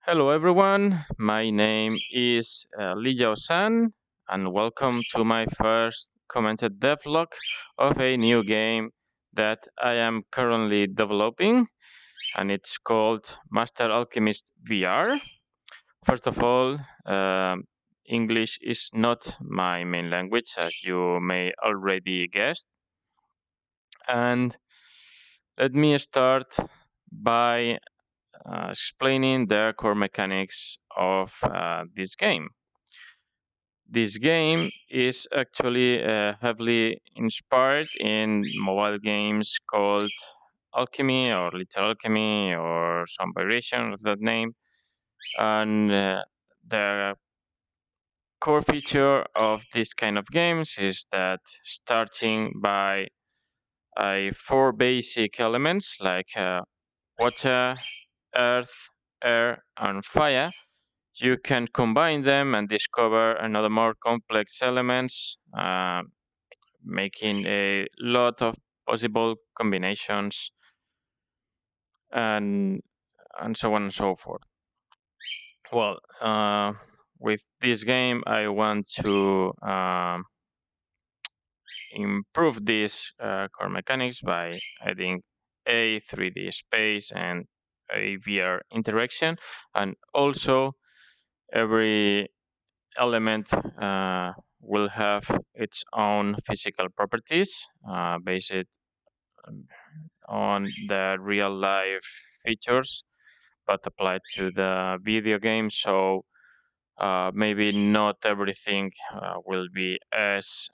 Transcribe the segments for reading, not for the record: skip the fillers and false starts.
Hello everyone, my name is LeeYaoSan and welcome to my first commented devlog of a new game that I am currently developing, and it's called Master Alchemist VR. First of all, English is not my main language, as you may already guess, and let me start by explaining the core mechanics of this game. This game is actually heavily inspired in mobile games called Alchemy or Little Alchemy or some variation of that name. And the core feature of this kind of games is that starting by four basic elements like water, earth, air, and fire, you can combine them and discover another more complex elements, making a lot of possible combinations and so on and so forth. Well, with this game, I want to improve these core mechanics by adding a 3D space and a VR interaction, and also every element will have its own physical properties based on the real life features but applied to the video game. So maybe not everything will be as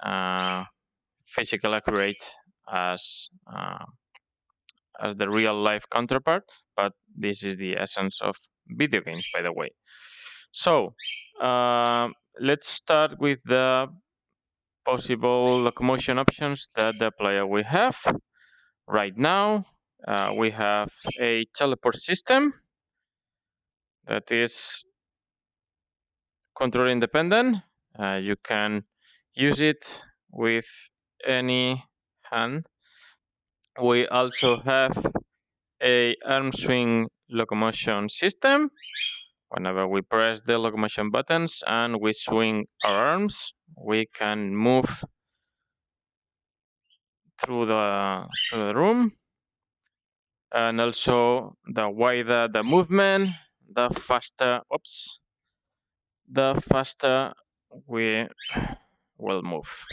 physical accurate as uh, as the real life counterpart, but this is the essence of video games, by the way. So let's start with the possible locomotion options that the player will have. Right now, we have a teleport system that is control independent. You can use it with any hand. We also have a arm swing locomotion system. Whenever we press the locomotion buttons and we swing our arms, we can move through the room. And also, the wider the movement, the faster we will move.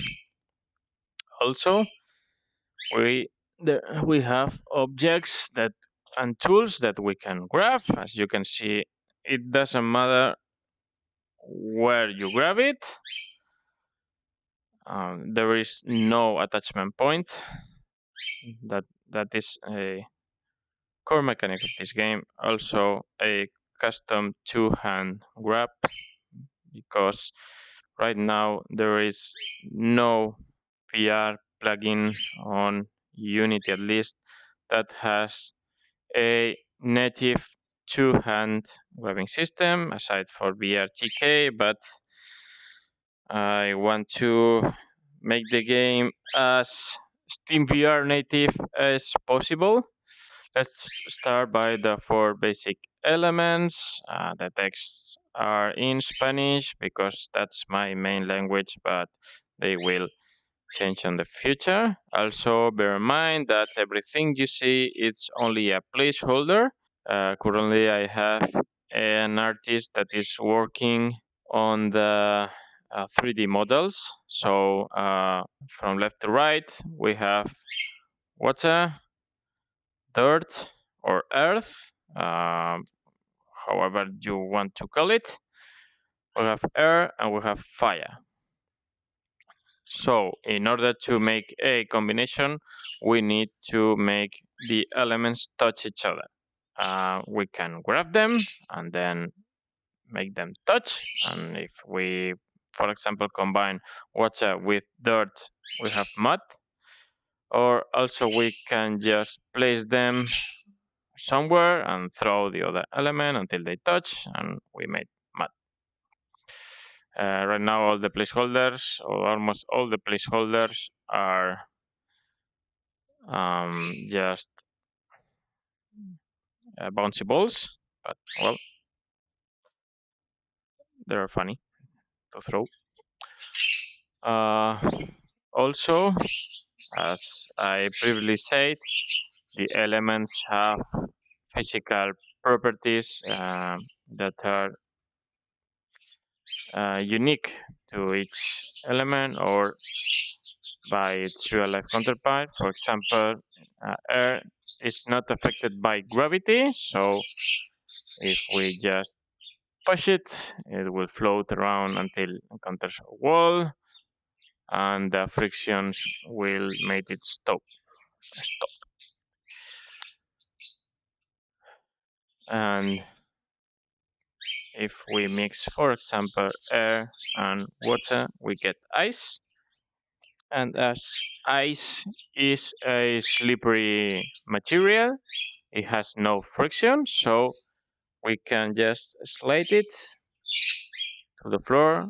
Also, we have objects and tools that we can grab. As you can see, it doesn't matter where you grab it. There is no attachment point. That is a core mechanic of this game. Also, a custom two-hand grab, because right now there is no VR plugin on Unity, at least, that has a native two-hand grabbing system aside for VRTK, but I want to make the game as SteamVR native as possible. Let's start by the four basic elements. The texts are in Spanish because that's my main language, but they will change in the future. Also, bear in mind that everything you see is only a placeholder. Currently, I have an artist that is working on the 3D models. So from left to right, we have water, dirt, or earth, however you want to call it. We have air and we have fire. So in order to make a combination, we need to make the elements touch each other. We can grab them and then make them touch. And if we, for example, combine water with dirt, we have mud. Or also we can just place them somewhere and throw the other element until they touch, and we made mud. Right now, all the placeholders, or almost all the placeholders, are just bouncy balls. But well, they're funny to throw. Also, as I previously said, the elements have physical properties that are unique to each element or by its real-life counterpart. For example, air is not affected by gravity, so if we just push it, it will float around until it encounters a wall, and the frictions will make it stop. And if we mix, for example, air and water, we get ice. And as ice is a slippery material, it has no friction, so we can just slide it to the floor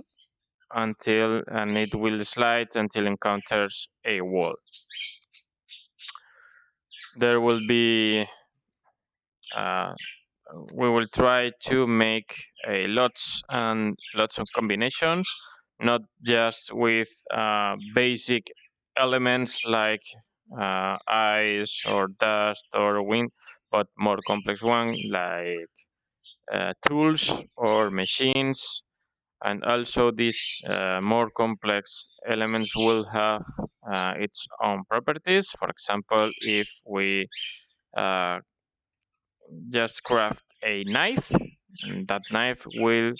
and it will slide until it encounters a wall. There will be we will try to make lots and lots of combinations, not just with basic elements like ice or dust or wind, but more complex ones like tools or machines. And also these more complex elements will have its own properties. For example, if we just craft a knife, and that knife will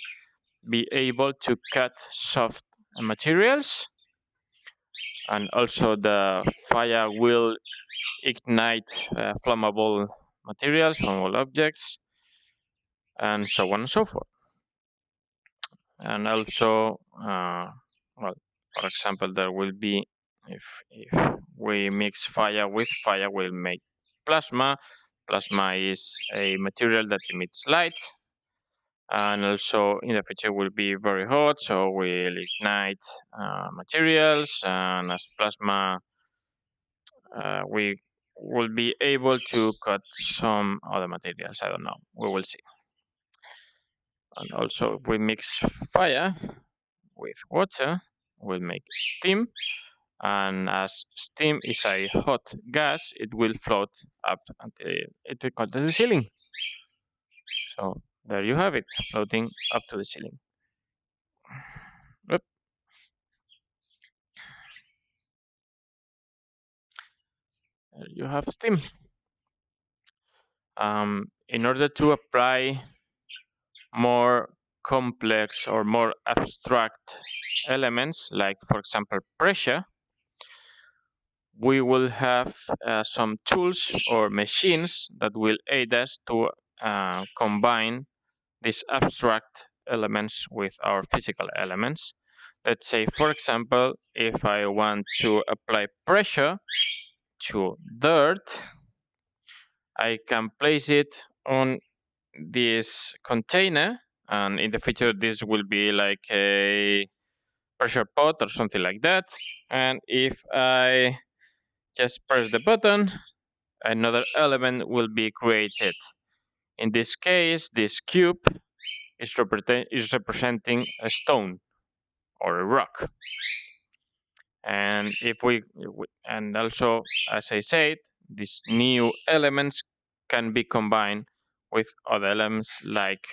be able to cut soft materials, and also the fire will ignite flammable materials, flammable objects, and so on and so forth. And also, well, for example, there will be, if we mix fire with fire, we'll make plasma. Plasma is a material that emits light, and also in the future will be very hot, so we'll ignite materials, and as plasma we will be able to cut some other materials. I don't know, we will see. And also if we mix fire with water, we'll make steam, and as steam is a hot gas, it will float up until it will come to the ceiling. So there you have it, floating up to the ceiling. Oop. There you have steam. In order to apply more complex or more abstract elements, like for example pressure, we will have some tools or machines that will aid us to combine these abstract elements with our physical elements. Let's say, for example, if I want to apply pressure to dirt, I can place it on this container, and in the future this will be like a pressure pot or something like that. And if I just press the button, another element will be created. In this case, this cube is representing a stone or a rock. And and also, as I said, these new elements can be combined with other elements, like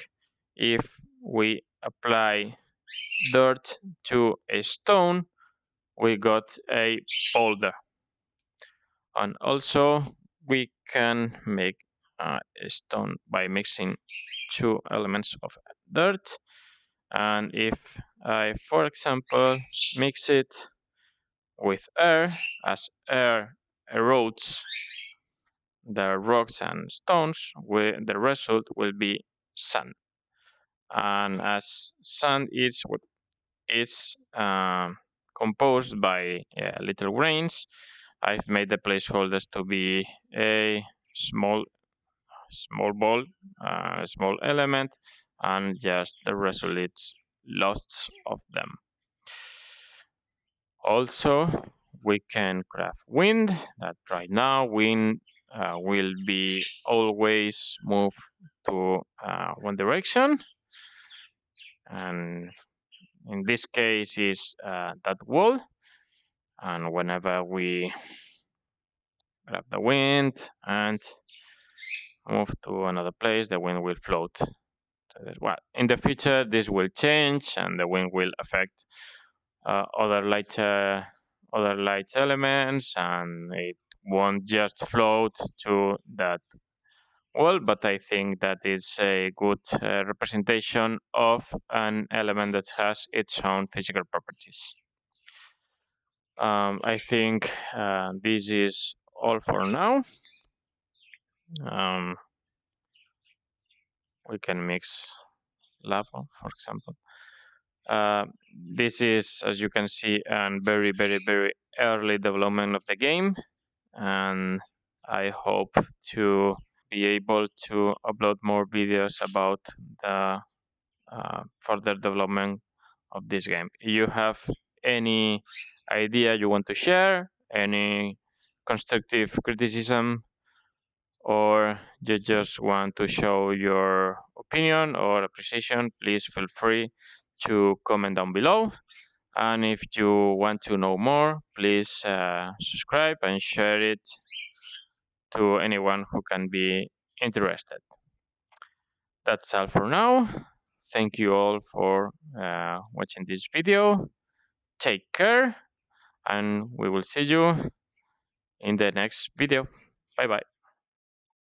if we apply dirt to a stone, we got a boulder. And also we can make a stone by mixing two elements of dirt. And if I, for example, mix it with air, as air erodes the rocks and stones, the result will be sand. And as sand is what is composed by little grains, I've made the placeholders to be a small ball, a small element, and just the result is lots of them. Also, we can craft wind. That right now wind will be always move to one direction. and in this case is that wall. And whenever we grab the wind and move to another place, the wind will float. Well, in the future, this will change, and the wind will affect other light elements, and it won't just float to that wall. But I think that is a good representation of an element that has its own physical properties. I think this is all for now. We can mix lava, for example. This is, as you can see, a very, very, very early development of the game, and I hope to be able to upload more videos about the further development of this game. If you have any idea you want to share, any constructive criticism, or you just want to show your opinion or appreciation, please feel free to comment down below. And if you want to know more, please subscribe and share it to anyone who can be interested. That's all for now. Thank you all for watching this video. Take care, and we will see you in the next video. Bye bye.